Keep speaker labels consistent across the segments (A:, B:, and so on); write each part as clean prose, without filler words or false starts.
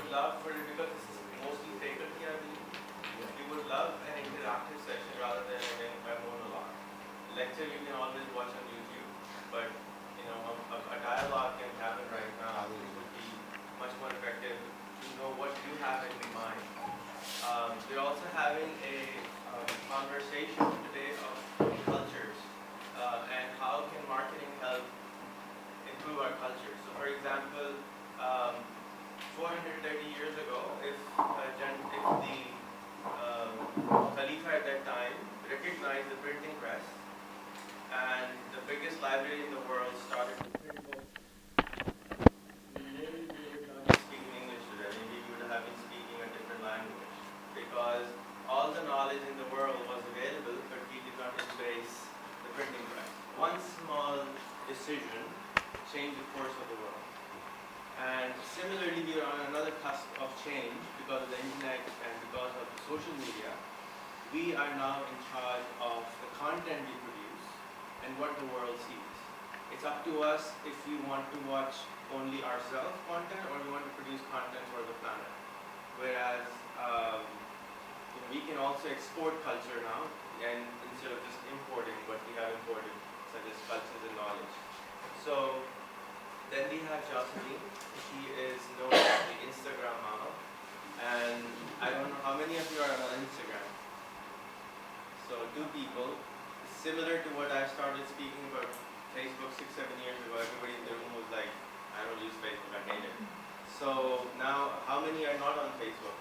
A: would love for it, because this is mostly faculty, I believe, you would love an interactive session rather than a monologue. Lecture you can always watch on YouTube, but a dialogue can happen right now. It would be much more effective to know what you have in mind. We're also having a conversation today of cultures and how can marketing help improve our culture. So, for example, 430 years ago, if the Khalifa at that time recognized the printing press, and the biggest library in the world started to print books, maybe we would not be speaking English today. Maybe we would have been speaking a different language, because all the knowledge in the world was available, but we did not embrace the printing press. One small decision changed the course of the world. And similarly, we are on another cusp of change because of the internet and because of social media. We are now in charge of the content we produce and what the world sees. It's up to us if we want to watch only ourselves content or we want to produce content for the planet. Whereas we can also export culture now, and instead of just importing what we have imported, such as cultures and knowledge. So then we have Jocelyn. She is known as the Instagram mama, and I don't know how many of you are on Instagram. So 2 people, similar to what I started speaking about Facebook 6-7 years ago. Everybody in the room was like, I don't use Facebook, I hate it. So now, how many are not on Facebook?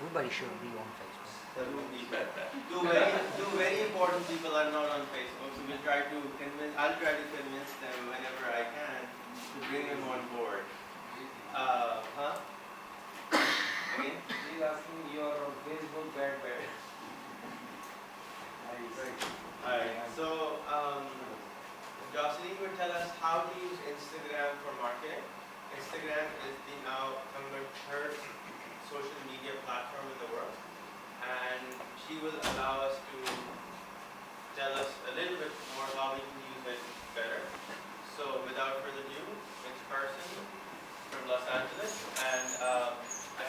B: Everybody should be on Facebook.
A: Two very important people are not on Facebook, so I'll try to convince them whenever I can to bring them on board. Again?
C: He's asking your Facebook bad.
A: Alright, so Jocelyn would tell us how to use Instagram for marketing. Instagram is the now third social media platform in the world, and she will allow us to tell us a little bit more how we can use it better. So without further ado, Mitch Carson from Los Angeles, and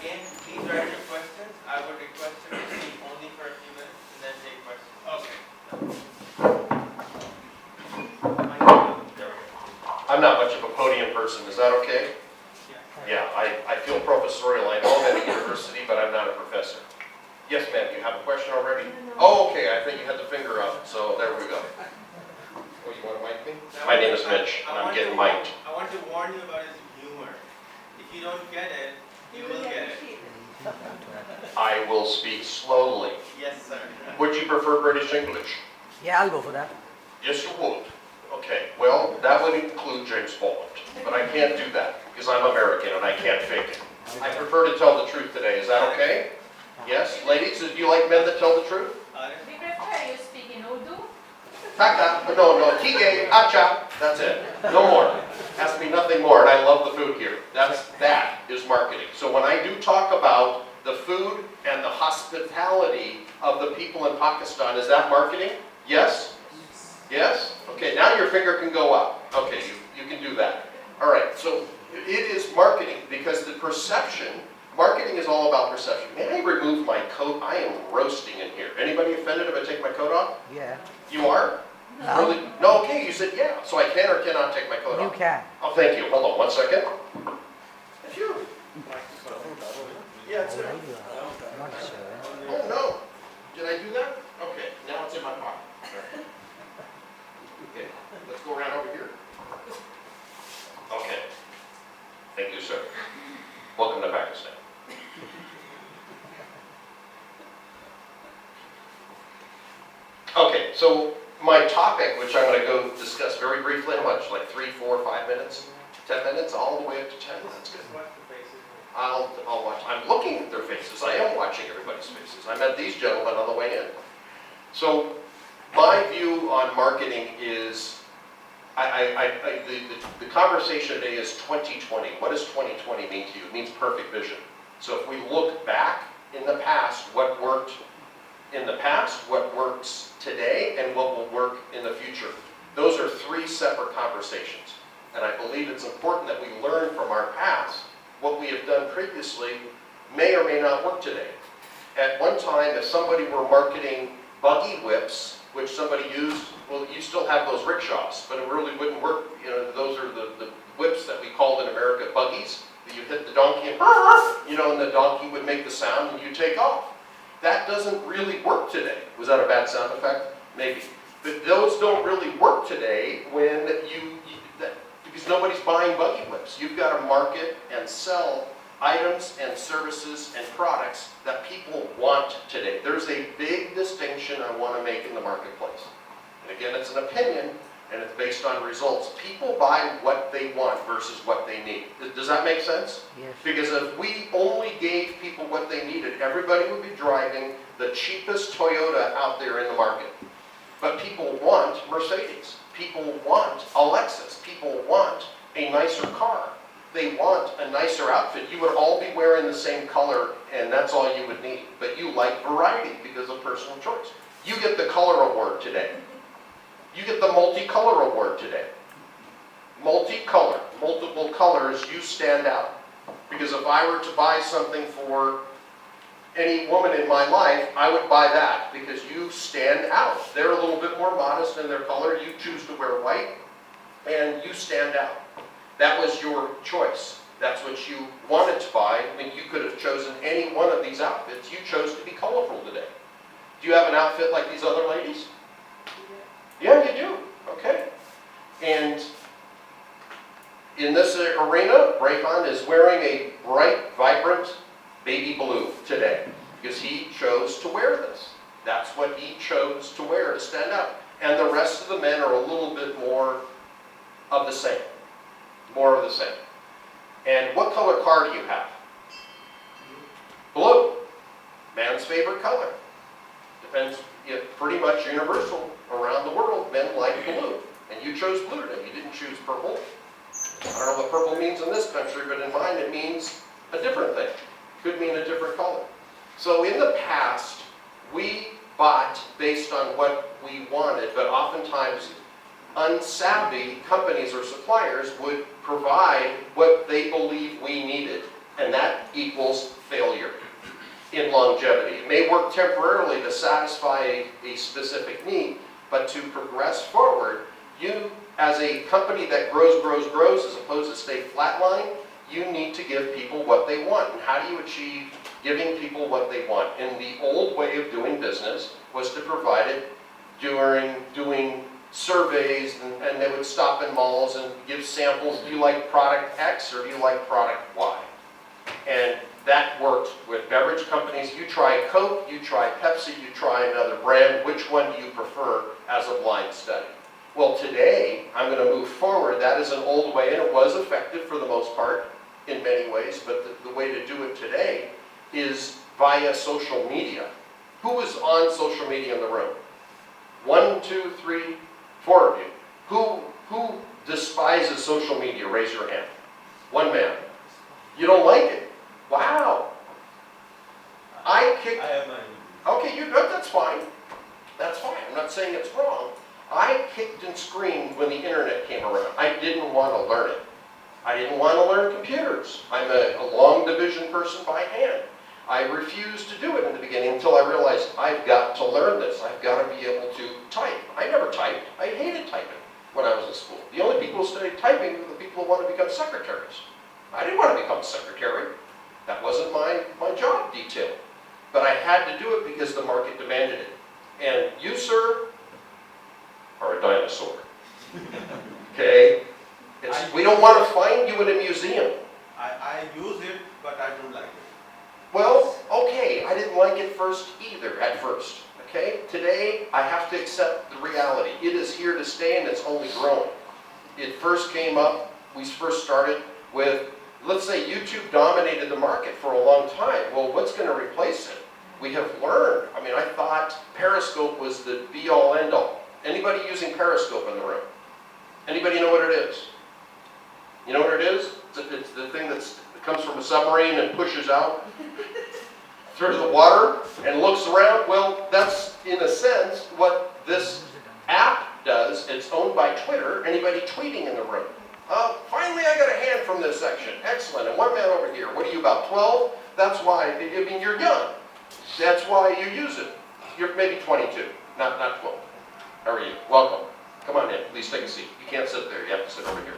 A: again, please write your questions. I would request you to speak only for a few minutes and then take questions. Okay.
D: I'm not much of a podium person, is that okay? Yeah, I feel professorial. I know I'm at a university, but I'm not a professor. Yes, ma'am, you have a question already? Oh, okay, I think you had the finger up, so there we go. Oh, you want to mic me? My name is Mitch, and I'm getting mic'd.
A: I want to warn you about his humor. If you don't get it, you will get it.
D: I will speak slowly.
A: Yes, sir.
D: Would you prefer British English?
B: Yeah, I'll go for that.
D: Yes, you would. Okay, well, that would include James Bond, but I can't do that because I'm American and I can't fake it. I prefer to tell the truth today. Is that okay? Yes, ladies, do you like men that tell the truth?
E: We prefer you speak in Urdu.
D: Taka, no, tige, acha, that's it. No more. Ask me nothing more, and I love the food here. That is marketing. So when I do talk about the food and the hospitality of the people in Pakistan, is that marketing? Yes? Yes? Okay, now your finger can go up. Okay, you can do that. All right, so it is marketing because the perception, marketing is all about perception. May I remove my coat? I am roasting in here. Anybody offended if I take my coat off?
B: Yeah.
D: You are?
B: No.
D: Really? No, okay, you said yeah. So I can or cannot take my coat
B: You
D: off?
B: can.
D: Oh, thank you. Hold on 1 second. Phew. Yeah, it's there.
B: Not sure.
D: Oh, no. Did I do that? Okay, now it's in my pocket. Okay, let's go around over here. Okay. Thank you, sir. Welcome to Pakistan. Okay, so my topic, which I'm going to go discuss very briefly, how much? Like 3, 4, 5 minutes? 10 minutes? All the way up to 10? That's good. I'll watch. I'm looking at their faces. I am watching everybody's faces. I met these gentlemen on the way in. So my view on marketing is, the conversation today is 2020. What does 2020 mean to you? It means perfect vision. So if we look back in the past, what worked in the past, what works today, and what will work in the future. Those are 3 separate conversations. And I believe it's important that we learn from our past what we have done previously may or may not work today. At one time, if somebody were marketing buggy whips, which somebody used, well, you still have those rickshaws, but it really wouldn't work. You know, those are the whips that we called in America buggies. You hit the donkey and, you know, and the donkey would make the sound and you take off. That doesn't really work today. Was that a bad sound effect? Maybe. But those don't really work today when because nobody's buying buggy whips. You've got to market and sell items and services and products that people want today. There's a big distinction I want to make in the marketplace. And again, it's an opinion and it's based on results. People buy what they want versus what they need. Does that make sense?
B: Yes.
D: Because if we only gave people what they needed, everybody would be driving the cheapest Toyota out there in the market. But people want Mercedes. People want a Lexus. People want a nicer car. They want a nicer outfit. You would all be wearing the same color and that's all you would need. But you like variety because of personal choice. You get the color award today. You get the multicolor award today. Multicolor, multiple colors, you stand out. Because if I were to buy something for any woman in my life, I would buy that because you stand out. They're a little bit more modest in their color. You choose to wear white and you stand out. That was your choice. That's what you wanted to buy. I mean, you could have chosen any one of these outfits. You chose to be colorful today. Do you have an outfit like these other ladies? Yeah, you do. Okay. And in this arena, Rayhan is wearing a bright, vibrant baby blue today because he chose to wear this. That's what he chose to wear to stand out. And the rest of the men are a little bit more of the same. More of the same. And what color car do you have? Blue. Man's favorite color. Depends, pretty much universal around the world, men like blue. And you chose blue today, you didn't choose purple. I don't know what purple means in this country, but in mine it means a different thing. Could mean a different color. So in the past, we bought based on what we wanted, but oftentimes unsavvy companies or suppliers would provide what they believe we needed, and that equals failure in longevity. It may work temporarily to satisfy a specific need, but to progress forward, you, as a company that grows as opposed to stay flatline, you need to give people what they want. And how do you achieve giving people what they want? And the old way of doing business was to provide it during doing surveys, and they would stop in malls and give samples. Do you like product X or do you like product Y? And that worked with beverage companies. You try Coke, you try Pepsi, you try another brand. Which one do you prefer as a blind study? Well, today, I'm going to move forward. That is an old way, and it was effective for the most part in many ways, but the way to do it today is via social media. Who is on social media in the room? 1, 2, 3, 4 of you. Who despises social media? Raise your hand. One man. You don't like it? Wow. I
A: have my
D: Okay, you're good. That's fine. That's fine. I'm not saying it's wrong. I kicked and screamed when the internet came around. I didn't want to learn it. I didn't want to learn computers. I'm a long division person by hand. I refused to do it in the beginning until I realized I've got to learn this. I've got to be able to type. I never typed. I hated typing when I was in school. The only people who studied typing were the people who want to become secretaries. I didn't want to become a secretary. That wasn't my job detail. But I had to do it because the market demanded it. And you, sir, are a dinosaur. Okay? We don't want to find you in a museum.
A: I use it, but I don't like it.
D: Well, okay, I didn't like it at first, okay? Today, I have to accept the reality. It is here to stay and it's only growing. It first came up, we first started with, let's say YouTube dominated the market for a long time. Well, what's going to replace it? We have learned. I mean, I thought Periscope was the be-all, end-all. Anybody using Periscope in the room? Anybody know what it is? You know what it is? It's the thing that comes from a submarine and pushes out through the water and looks around. Well, that's, in a sense, what this app does. It's owned by Twitter. Anybody tweeting in the room? Finally, I got a hand from this section. Excellent. And one man over here. What are you, about 12? That's why, I mean, you're young. That's why you use it. You're maybe 22, not 12. How are you? Welcome. Come on in. Please take a seat. You can't sit there. You have to sit over here.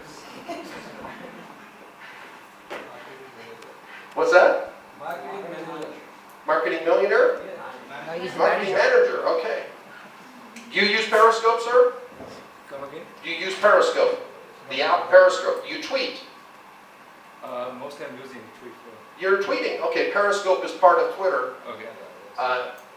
D: What's that?
C: Marketing manager.
D: Marketing millionaire?
B: No, he's the
D: Marketing
B: manager.
D: manager. Okay. Do you use Periscope, sir?
C: Come again?
D: Do you use Periscope? The app Periscope. Do you tweet?
F: Mostly I'm using Tweet for.
D: You're tweeting. Okay, Periscope is part of Twitter.
F: Okay.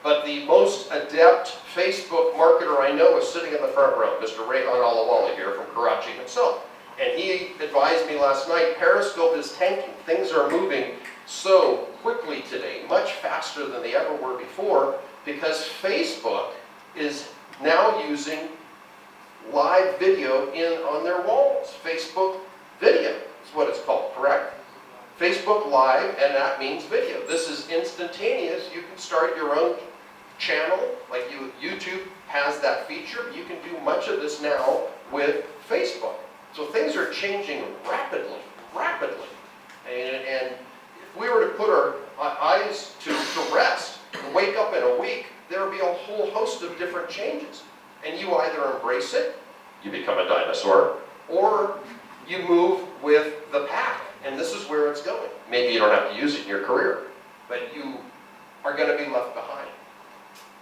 D: But the most adept Facebook marketer I know is sitting in the front row, Mr. Rehan Alawali here from Karachi himself. And he advised me last night, Periscope is tanking. Things are moving so quickly today, much faster than they ever were before, because Facebook is now using live video on their walls. Facebook video is what it's called, correct? Facebook Live, and that means video. This is instantaneous. You can start your own channel, like YouTube has that feature. You can do much of this now with Facebook. So things are changing rapidly, rapidly. And if we were to put our eyes to rest and wake up in a week, there would be a whole host of different changes. And you either embrace it, you become a dinosaur, or you move with the pack. And this is where it's going. Maybe you don't have to use it in your career, but you are going to be left behind.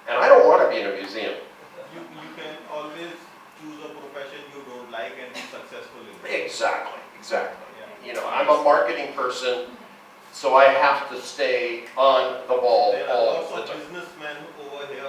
D: And I don't want to be in a museum.
G: You can always choose a profession you don't like and be successful in it.
D: Exactly, exactly.
G: Yeah.
D: You know, I'm a marketing person, so I have to stay on the ball
G: There are
D: all
G: lots
D: the
G: of
D: time.
G: businessmen over here